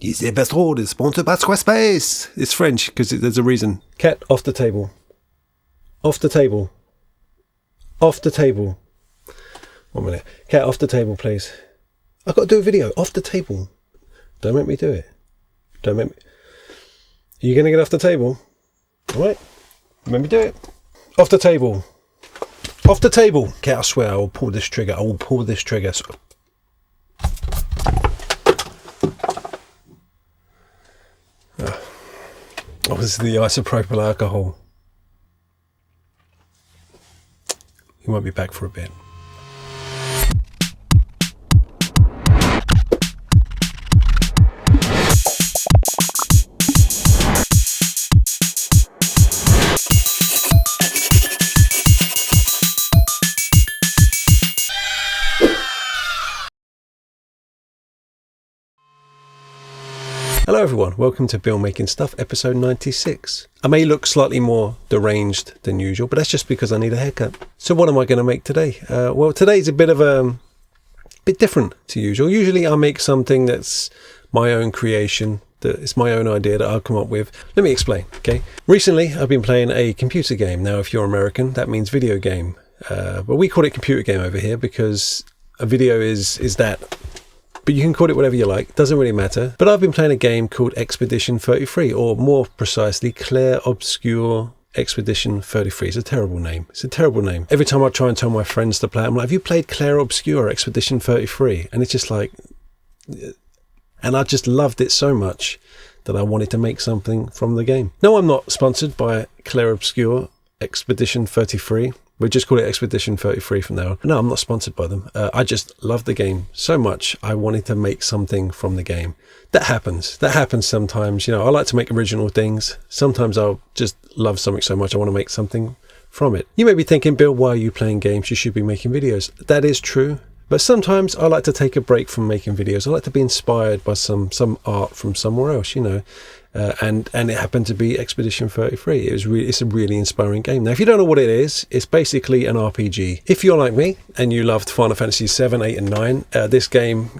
Easy Best Road is sponsored by Squarespace. It's French because there's a reason. Cat off the table. Off the table. Off the table. 1 minute. Cat off the table, please. I've got to do a video. Off the table. Don't make me do it. Don't make me. Are you going to get off the table? All right. Make me do it. Off the table. Off the table. Cat, I swear I will pull this trigger. I will pull this trigger. Oh, this is the isopropyl alcohol. He won't be back for a bit. Hello everyone, welcome to Bill Making Stuff, episode 96. I may look slightly more deranged than usual, but that's just because I need a haircut. So what am I going to make today? Well, today's a bit different to usual. Usually I make something that's my own creation, that it's my own idea that I'll come up with. Let me explain, okay? Recently I've been playing a computer game. Now if you're American, that means video game. But we call it computer game over here because a video is that. But you can call it whatever you like, doesn't really matter. But I've been playing a game called Expedition 33, or more precisely, Clair Obscure Expedition 33. It's a terrible name. It's a terrible name. Every time I try and tell my friends to play it, I'm like, have you played Clair Obscure Expedition 33? And it's just like, and I just loved it so much that I wanted to make something from the game. No, I'm not sponsored by Clair Obscure Expedition 33. We just call it Expedition 33 from now on. No, I'm not sponsored by them. I just love the game so much. I wanted to make something from the game. That happens. That happens sometimes. You know, I like to make original things. Sometimes I'll just love something so much I want to make something from it. You may be thinking, Bill, why are you playing games? You should be making videos. That is true. But sometimes I like to take a break from making videos. I like to be inspired by some art from somewhere else, you know. And it happened to be Expedition 33. It's a really inspiring game. Now, if you don't know what it is, it's basically an RPG. If you're like me and you loved Final Fantasy 7, 8, and 9, this game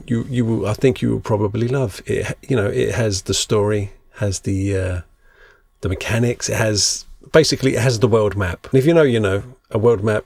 I think you will probably love. It has the story, has the mechanics. It has the world map. And if you know, a world map.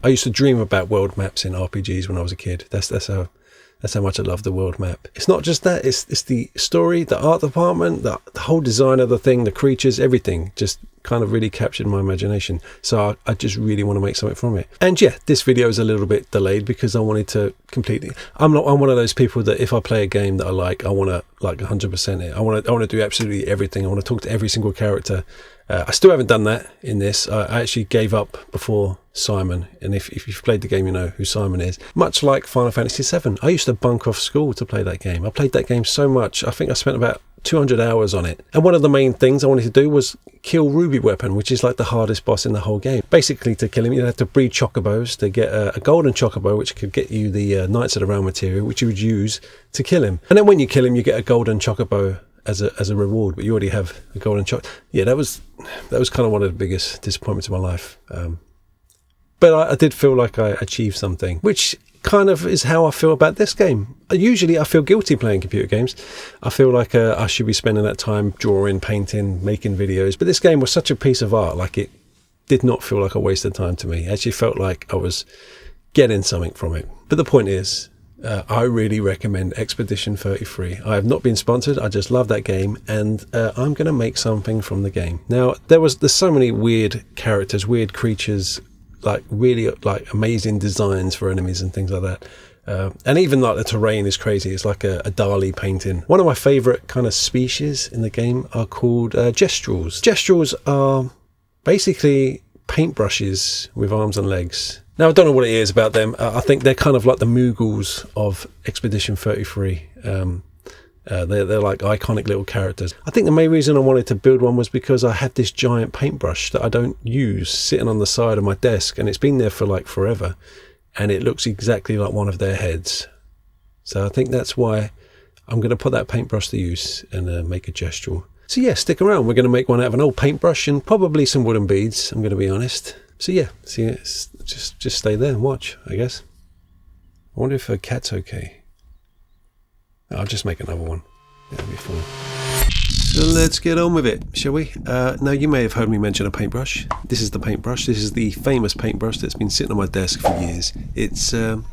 I used to dream about world maps in RPGs when I was a kid. That's how much I love the world map. It's not just that, it's the story, the art department, the whole design of the thing, the creatures, everything just kind of really captured my imagination. So I just really want to make something from it. And yeah, this video is a little bit delayed because I wanted to completely... I'm one of those people that if I play a game that I like, I want to like 100% it. I want to do absolutely everything. I want to talk to every single character. I still haven't done that in this. I actually gave up before Simon, and if you've played the game, you know who Simon is. Much like Final Fantasy 7, I used to bunk off school to play that game. I played that game so much. I think I spent about 200 hours on it. And one of the main things I wanted to do was kill Ruby Weapon, which is like the hardest boss in the whole game. Basically, to kill him, you'd have to breed chocobos to get a golden chocobo, which could get you the Knights of the Realm material, which you would use to kill him. And then when you kill him, you get a golden chocobo as a reward, but you already have a golden chocobo. Yeah, that was kind of one of the biggest disappointments of my life. But I did feel like I achieved something, which kind of is how I feel about this game. Usually I feel guilty playing computer games. I feel like I should be spending that time drawing, painting, making videos. But this game was such a piece of art, like it did not feel like a waste of time to me. It actually felt like I was getting something from it. But the point is, I really recommend Expedition 33. I have not been sponsored. I just love that game, and I'm going to make something from the game. Now, there's so many weird characters, weird creatures, like really like amazing designs for enemies and things like that. And even like the terrain is crazy. It's like a Dali painting. One of my favorite kind of species in the game are called GESTRALs. GESTRALs are basically paintbrushes with arms and legs. Now, I don't know what it is about them. I think they're kind of like the Moogles of Expedition 33. They're like iconic little characters. I think the main reason I wanted to build one was because I had this giant paintbrush that I don't use sitting on the side of my desk, and it's been there for like forever, and it looks exactly like one of their heads. So I think that's why I'm going to put that paintbrush to use and make a GESTRAL. So yeah, stick around. We're going to make one out of an old paintbrush and probably some wooden beads, I'm going to be honest. So yeah, just stay there and watch, I guess. I wonder if her cat's okay. I'll just make another one. That'll be fine. So let's get on with it, shall we? Now, you may have heard me mention a paintbrush. This is the paintbrush. This is the famous paintbrush that's been sitting on my desk for years. It's, you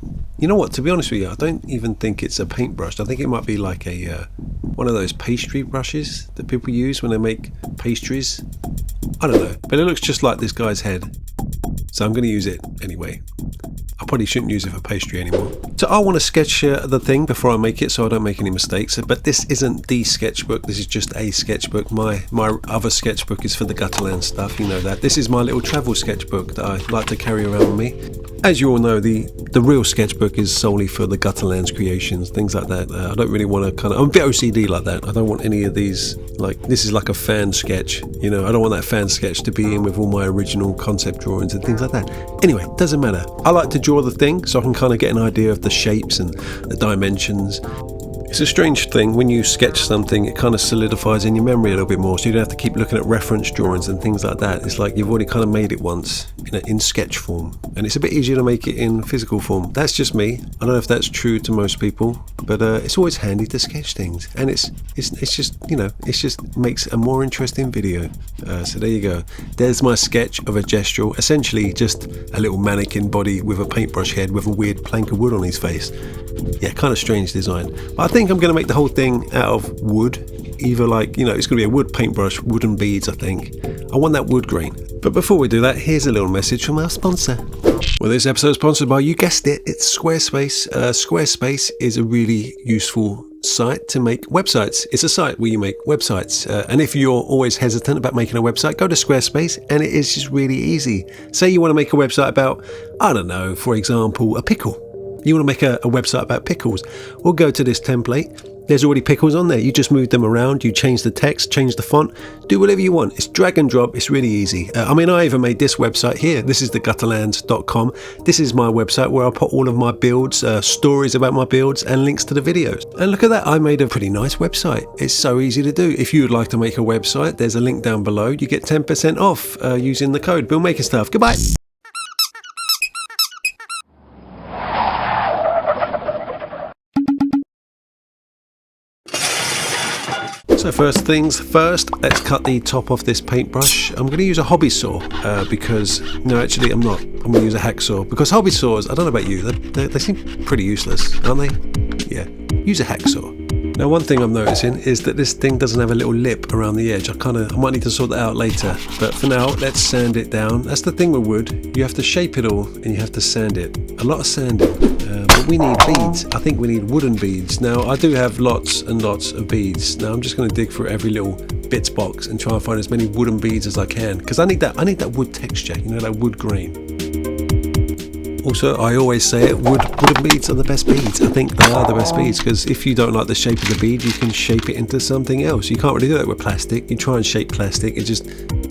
know what, to be honest with you, I don't even think it's a paintbrush. I think it might be like a one of those pastry brushes that people use when they make pastries. I don't know, but it looks just like this guy's head. So I'm going to use it anyway. I probably shouldn't use it for pastry anymore. So I want to sketch the thing before I make it so I don't make any mistakes. But this isn't the sketchbook. This is just a sketchbook. My other sketchbook is for the Gutterland stuff. You know that. This is my little travel sketchbook that I like to carry around with me. As you all know, the real sketchbook is solely for the Gutterlands creations, things like that. I don't really want to I'm a bit OCD like that. I don't want any of these, like, this is like a fan sketch, you know. I don't want that fan sketch to be in with all my original concept drawings and things like that. Anyway, doesn't matter. I like to draw the thing so I can kind of get an idea of the shapes and the dimensions. It's a strange thing, when you sketch something, it kind of solidifies in your memory a little bit more, so you don't have to keep looking at reference drawings and things like that. It's like you've already kind of made it once in sketch form, and it's a bit easier to make it in physical form. That's just me. I don't know if that's true to most people, but it's always handy to sketch things, and it's just, you know, it just makes a more interesting video. So there you go. There's my sketch of a GESTRAL, essentially just a little mannequin body with a paintbrush head with a weird plank of wood on his face. Yeah, kind of strange design. But I think I'm going to make the whole thing out of wood. Either, like, you know, it's going to be a wood paintbrush, wooden beads, I think. I want that wood grain. But before we do that, here's a little message from our sponsor. Well, this episode is sponsored by, you guessed it, it's Squarespace. Squarespace is a really useful site to make websites. It's a site where you make websites. And if you're always hesitant about making a website, go to Squarespace, and it is just really easy. Say you want to make a website about, I don't know, for example, a pickle. You want to make a website about pickles. We'll go to this template. There's already pickles on there. You just move them around, you change the text, change the font, do whatever you want. It's drag and drop. It's really easy. I mean, I even made this website here. This is the gutterlands.com. This is my website where I put all of my builds, stories about my builds, and links to the videos. And look at that. I made a pretty nice website. It's so easy to do. If you would like to make a website, there's a link down below. You get 10% off using the code billmakingstuff. Goodbye. So first things first, let's cut the top off this paintbrush. I'm going to use a hobby saw because, no, actually I'm not. I'm going to use a hacksaw because hobby saws, I don't know about you, they seem pretty useless, aren't they? Yeah, use a hacksaw. Now, one thing I'm noticing is that this thing doesn't have a little lip around the edge. I might need to sort that out later, but for now, let's sand it down. That's the thing with wood. You have to shape it all and you have to sand it. A lot of sanding, but we need beads. I think we need wooden beads. Now, I do have lots and lots of beads. Now, I'm just going to dig through every little bits box and try and find as many wooden beads as I can, because I need that wood texture, you know, that wood grain. Also, I always say it, wooden beads are the best beads. I think they are the best beads, because if you don't like the shape of the bead, you can shape it into something else. You can't really do that with plastic. You try and shape plastic, it just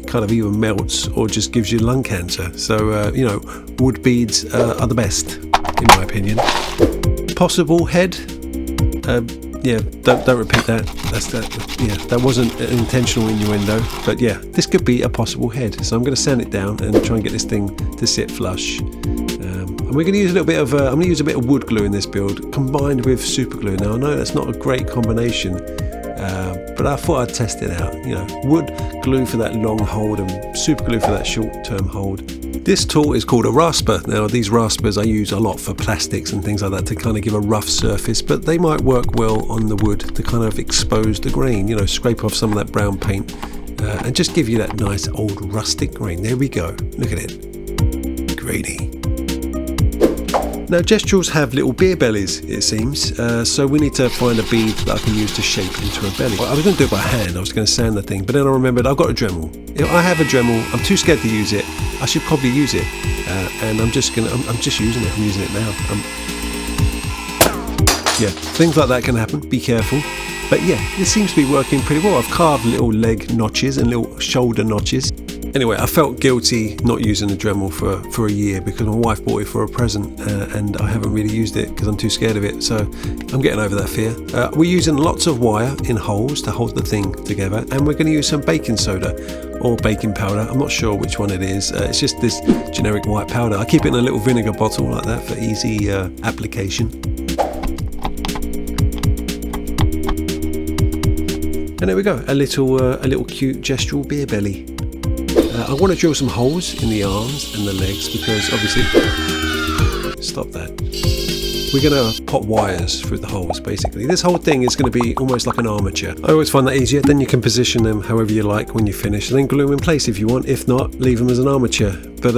kind of either melts or just gives you lung cancer. So, you know, wood beads are the best, in my opinion. Possible head. Yeah, don't repeat that. Yeah, that wasn't an intentional innuendo. But yeah, this could be a possible head. So I'm going to sand it down and try and get this thing to sit flush. And we're going to use a little bit of, I'm going to use a bit of wood glue in this build, combined with super glue. Now, I know that's not a great combination, but I thought I'd test it out. You know, wood glue for that long hold and super glue for that short-term hold. This tool is called a rasper. Now, these raspers I use a lot for plastics and things like that to kind of give a rough surface, but they might work well on the wood to kind of expose the grain, you know, scrape off some of that brown paint and just give you that nice old rustic grain. There we go. Look at it. Grainy. Now, GESTRALs have little beer bellies, it seems, so we need to find a bead that I can use to shape into a belly. I was going to do it by hand, I was going to sand the thing, but then I remembered I've got a Dremel. I have a Dremel, I'm too scared to use it. I should probably use it, and I'm just using it, I'm using it now. Yeah, things like that can happen, be careful. But yeah, this seems to be working pretty well. I've carved little leg notches and little shoulder notches. Anyway, I felt guilty not using the Dremel for a year because my wife bought it for a present and I haven't really used it because I'm too scared of it. So I'm getting over that fear. We're using lots of wire in holes to hold the thing together, and we're going to use some baking soda or baking powder. I'm not sure which one it is. It's just this generic white powder. I keep it in a little vinegar bottle like that for easy application. And there we go, a little cute gestural beer belly. I want to drill some holes in the arms and the legs because obviously, stop that. We're going to pop wires through the holes basically. This whole thing is going to be almost like an armature. I always find that easier. Then you can position them however you like when you finish and then glue them in place if you want. If not, leave them as an armature. But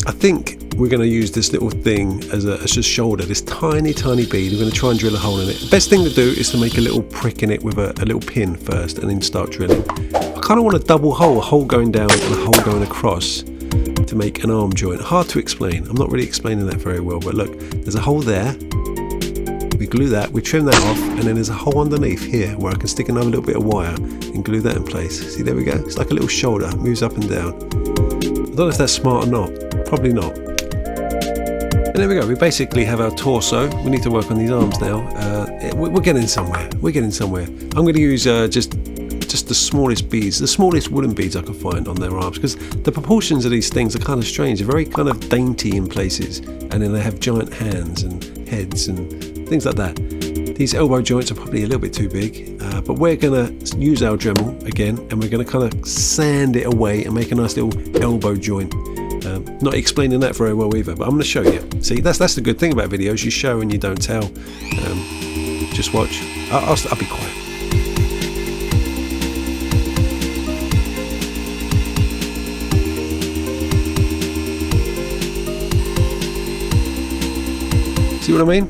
I think we're going to use this little thing as a shoulder, this tiny bead. We're going to try and drill a hole in it. The best thing to do is to make a little prick in it with a little pin first and then start drilling. I kind of want a double hole, a hole going down and a hole going across to make an arm joint. Hard to explain. I'm not really explaining that very well, but look, there's a hole there. We glue that, we trim that off, and then there's a hole underneath here where I can stick another little bit of wire and glue that in place. See, there we go. It's like a little shoulder, it moves up and down. I don't know if that's smart or not. Probably not. And there we go. We basically have our torso. We need to work on these arms now. We're getting somewhere. We're getting somewhere. I'm going to use just the smallest beads, the smallest wooden beads I can find on their arms, because the proportions of these things are kind of strange. They're very kind of dainty in places, and then they have giant hands and heads and things like that. These elbow joints are probably a little bit too big, but we're going to use our Dremel again, and we're going to kind of sand it away and make a nice little elbow joint. Not explaining that very well either, but I'm going to show you. See, that's the good thing about videos. You show and you don't tell. Just watch. I'll be quiet. See what I mean?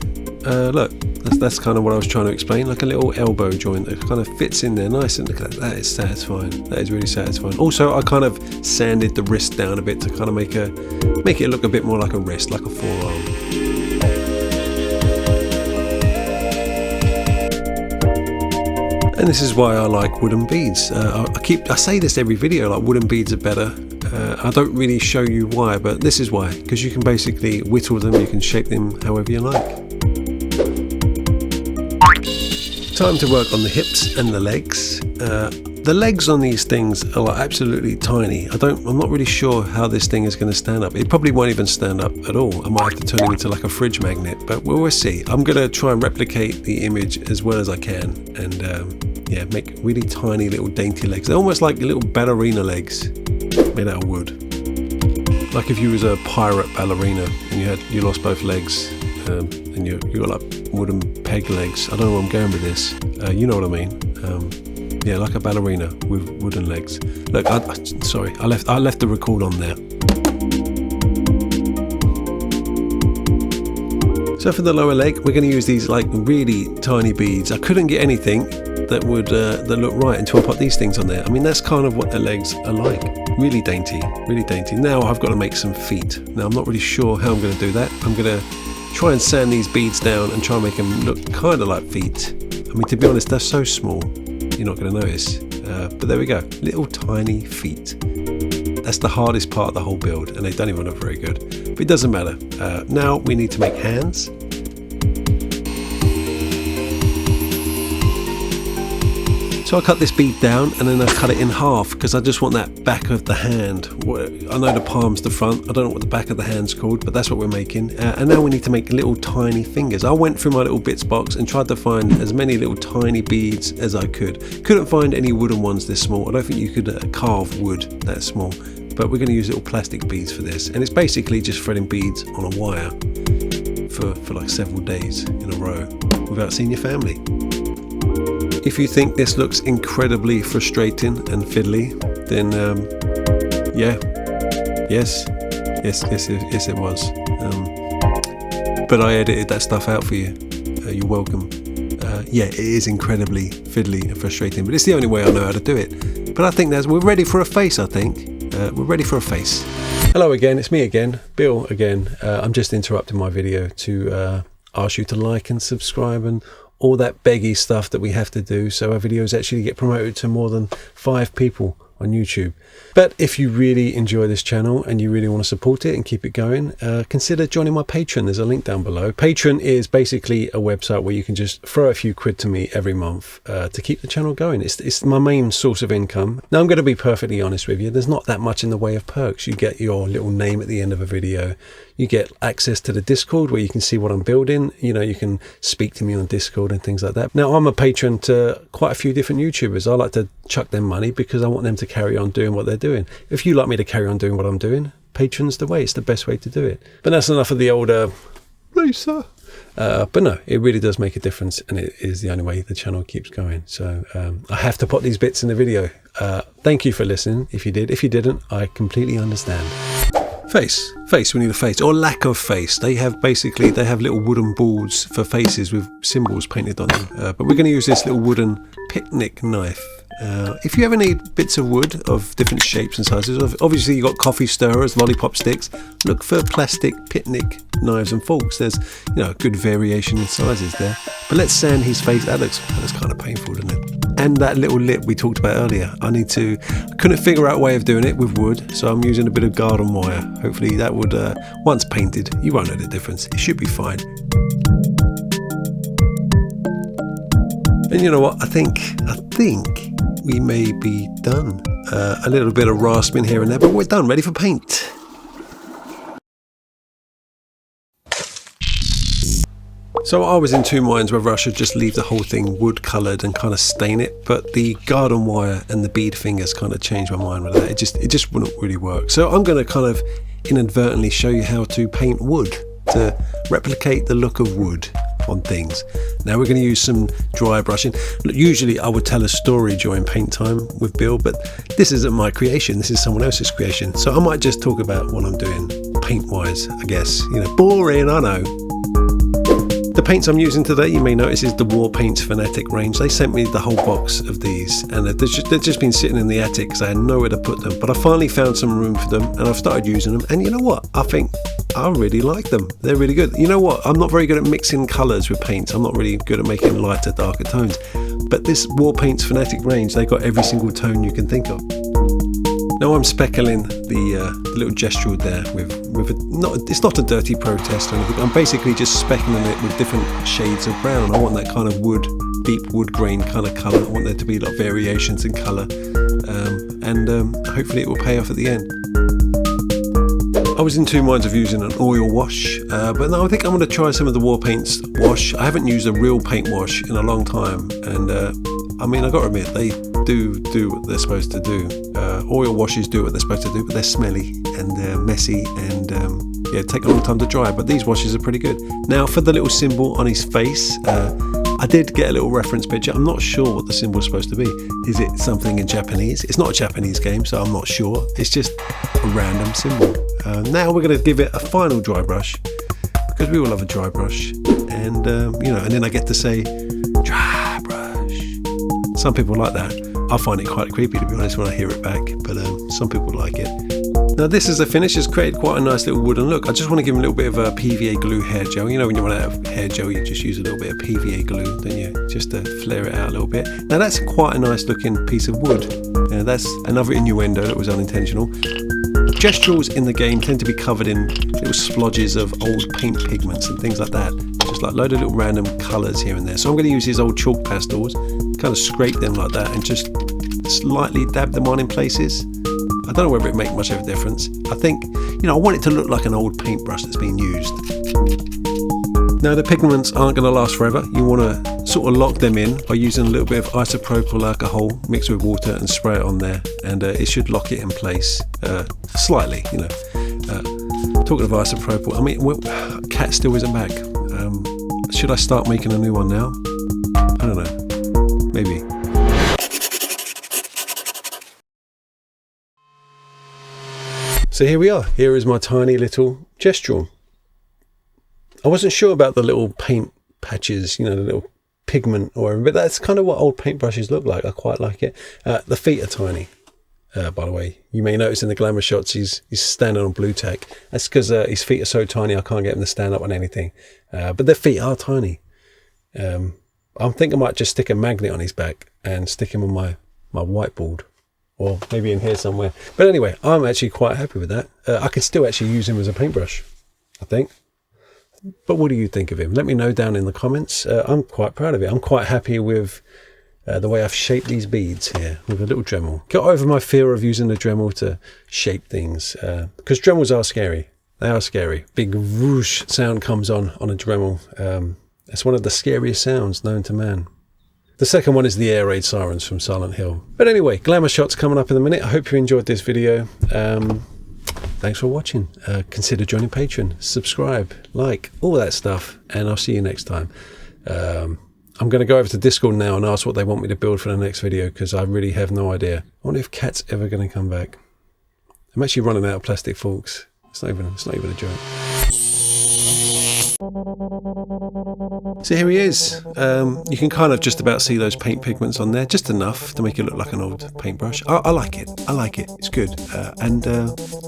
Look, that's kind of what I was trying to explain, like a little elbow joint that kind of fits in there nice, and look at that. That is satisfying. That is really satisfying. Also, I kind of sanded the wrist down a bit to kind of make it look a bit more like a wrist, like a forearm. And this is why I like wooden beads. I say this every video, like wooden beads are better. I don't really show you why, but this is why, because you can basically whittle them, you can shape them however you like. Time to work on the hips and the legs. The legs on these things are like absolutely tiny. I'm not really sure how this thing is going to stand up. It probably won't even stand up at all. I might have to turn it into like a fridge magnet, but we'll see. I'm going to try and replicate the image as well as I can, and yeah, make really tiny little dainty legs. They're almost like little ballerina legs made out of wood. Like if you was a pirate ballerina and you lost both legs, and you got like wooden peg legs. I don't know where I'm going with this. You know what I mean? Yeah, like a ballerina with wooden legs. Look, sorry, I left the record on there. So for the lower leg, we're going to use these like really tiny beads. I couldn't get anything that would that look right until I put these things on there. I mean, that's kind of what the legs are like. Really dainty, really dainty. Now I've got to make some feet. Now I'm not really sure how I'm going to do that. I'm going to try and sand these beads down and try and make them look kind of like feet. I mean, to be honest, they're so small, you're not going to notice. But there we go, little tiny feet. That's the hardest part of the whole build, and they don't even look very good. But it doesn't matter. Now we need to make hands. So I cut this bead down and then I cut it in half because I just want that back of the hand. I know the palm's the front, I don't know what the back of the hand's called, but that's what we're making. And now we need to make little tiny fingers. I went through my little bits box and tried to find as many little tiny beads as I could. Couldn't find any wooden ones this small. I don't think you could carve wood that small, but we're going to use little plastic beads for this. And it's basically just threading beads on a wire for like several days in a row without seeing your family. If you think this looks incredibly frustrating and fiddly, then yes it was. But I edited that stuff out for you. You're welcome. Yeah, it is incredibly fiddly and frustrating, but it's the only way I know how to do it. But I think we're ready for a face. I think we're ready for a face. Hello again, it's me again, Bill again. I'm just interrupting my video to ask you to like and subscribe and all that beggy stuff that we have to do so our videos actually get promoted to more than 5 people on YouTube. But if you really enjoy this channel and you really want to support it and keep it going, consider joining my Patreon. There's a link down below. Patreon is basically a website where you can just throw a few quid to me every month to keep the channel going. It's my main source of income. Now I'm going to be perfectly honest with you, there's not that much in the way of perks. You get your little name at the end of a video, You get access to the Discord where you can see what I'm building. You know, you can speak to me on Discord and things like that. Now, I'm a patron to quite a few different YouTubers. I like to chuck them money because I want them to carry on doing what they're doing. If you like me to carry on doing what I'm doing, patron's the way. It's the best way to do it. But that's enough of the old racer. But no, it really does make a difference, and it is the only way the channel keeps going. So I have to put these bits in the video. Thank you for listening. If you did, if you didn't, I completely understand. Face, we need a face, or lack of face. They have little wooden balls for faces with symbols painted on them. But we're going to use this little wooden picnic knife. If you ever need bits of wood of different shapes and sizes, obviously you've got coffee stirrers, lollipop sticks, look for plastic picnic knives and forks. There's, you know, good variation in sizes there. But let's sand his face. That looks kind of painful, doesn't it? And that little lip we talked about earlier, I couldn't figure out a way of doing it with wood, so I'm using a bit of garden wire. Hopefully that would, once painted, you won't know the difference. It should be fine. And you know what? I think we may be done. A little bit of rasping here and there, but we're done, ready for paint. So I was in two minds whether I should just leave the whole thing wood coloured and kind of stain it, but the garden wire and the bead fingers kind of changed my mind with that. It just wouldn't really work. So I'm going to kind of inadvertently show you how to paint wood, to replicate the look of wood on things. Now we're going to use some dry brushing. Look, usually I would tell a story during paint time with Bill, but this isn't my creation, this is someone else's creation. So I might just talk about what I'm doing paint wise, I guess. You know, boring, I know. The paints I'm using today, you may notice, is the War Paints Fanatic range. They sent me the whole box of these, and they've just been sitting in the attic because I had nowhere to put them. But I finally found some room for them, and I've started using them. And you know what? I think I really like them. They're really good. You know what? I'm not very good at mixing colours with paints. I'm not really good at making lighter, darker tones. But this War Paints Fanatic range, they got every single tone you can think of. Now I'm speckling the little GESTRAL there with it's not a dirty protest or anything. I'm basically just speckling it with different shades of brown. I want that kind of wood, deep wood grain kind of colour. I want there to be like variations in colour, and hopefully it will pay off at the end. I was in two minds of using an oil wash, but no, I think I'm going to try some of the War Paints wash. I haven't used a real paint wash in a long time, and I mean, I've got to admit, they do what they're supposed to do. Oil washes do what they're supposed to do, but they're smelly and they're messy, and yeah, take a long time to dry, but these washes are pretty good. Now for the little symbol on his face, I did get a little reference picture. I'm not sure what the symbol's supposed to be. Is it something in Japanese? It's not a Japanese game, so I'm not sure. It's just a random symbol. Now we're going to give it a final dry brush, because we all love a dry brush, and you know, and then I get to say dry brush. Some people like that. I find it quite creepy, to be honest, when I hear it back, but some people like it. Now this is a finish. It's created quite a nice little wooden look. I just want to give him a little bit of a PVA glue hair gel. You know, when you run out of hair gel, you just use a little bit of PVA glue, don't you? Just to flare it out a little bit. Now that's quite a nice looking piece of wood. That's another innuendo that was unintentional. GESTRALs in the game tend to be covered in little splodges of old paint pigments and things like that. Just like a load of little random colours here and there. So I'm going to use these old chalk pastels, kind of scrape them like that and just slightly dab them on in places. I don't know whether it makes much of a difference. I think, you know, I want it to look like an old paintbrush that's been used. Now the pigments aren't going to last forever. You want to sort of lock them in by using a little bit of isopropyl alcohol mixed with water and spray it on there, and it should lock it in place slightly, you know. Talking of isopropyl, I mean, cat still isn't back. Should I start making a new one now? I don't know, maybe. So here we are. Here is my tiny little GESTRAL. I wasn't sure about the little paint patches, you know, the little pigment or whatever, but that's kind of what old paintbrushes look like. I quite like it. The feet are tiny, by the way. You may notice in the glamour shots he's standing on blue tack. That's because his feet are so tiny I can't get him to stand up on anything. But their feet are tiny. I think I might just stick a magnet on his back and stick him on my whiteboard. Or maybe in here somewhere. But anyway, I'm actually quite happy with that. I could still actually use him as a paintbrush, I think. But what do you think of him? Let me know down in the comments. I'm quite proud of it. I'm quite happy with the way I've shaped these beads here with a little Dremel. Got over my fear of using the Dremel to shape things, because Dremels are scary. They are scary. Big whoosh sound comes on a Dremel. It's one of the scariest sounds known to man. The second one is the air raid sirens from Silent Hill. But anyway, glamour shots coming up in a minute. I hope you enjoyed this video. Thanks for watching. Consider joining Patreon, subscribe, like, all that stuff, and I'll see you next time. I'm going to go over to Discord now and ask what they want me to build for the next video, because I really have no idea. I wonder if Cat's ever going to come back. I'm actually running out of plastic forks. It's not even a joke. So here he is. You can kind of just about see those paint pigments on there, just enough to make it look like an old paintbrush. I like it. I like it. It's good. And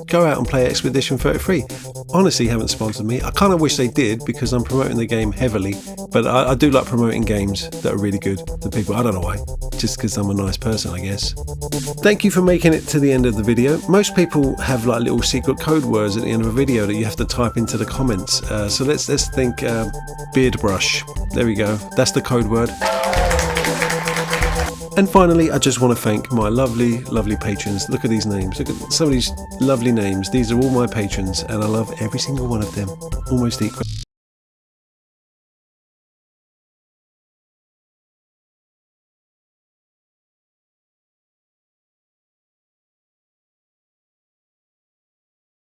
go out and play Expedition 33. Honestly, haven't sponsored me. I kind of wish they did, because I'm promoting the game heavily. But I do like promoting games that are really good to people. I don't know why. Just because I'm a nice person, I guess. Thank you for making it to the end of the video. Most people have like little secret code words at the end of a video that you have to type into the comments. So let's think beard brush. There we go. That's the code word. And finally, I just want to thank my lovely, lovely patrons. Look at these names. Look at some of these lovely names. These are all my patrons, and I love every single one of them almost equally.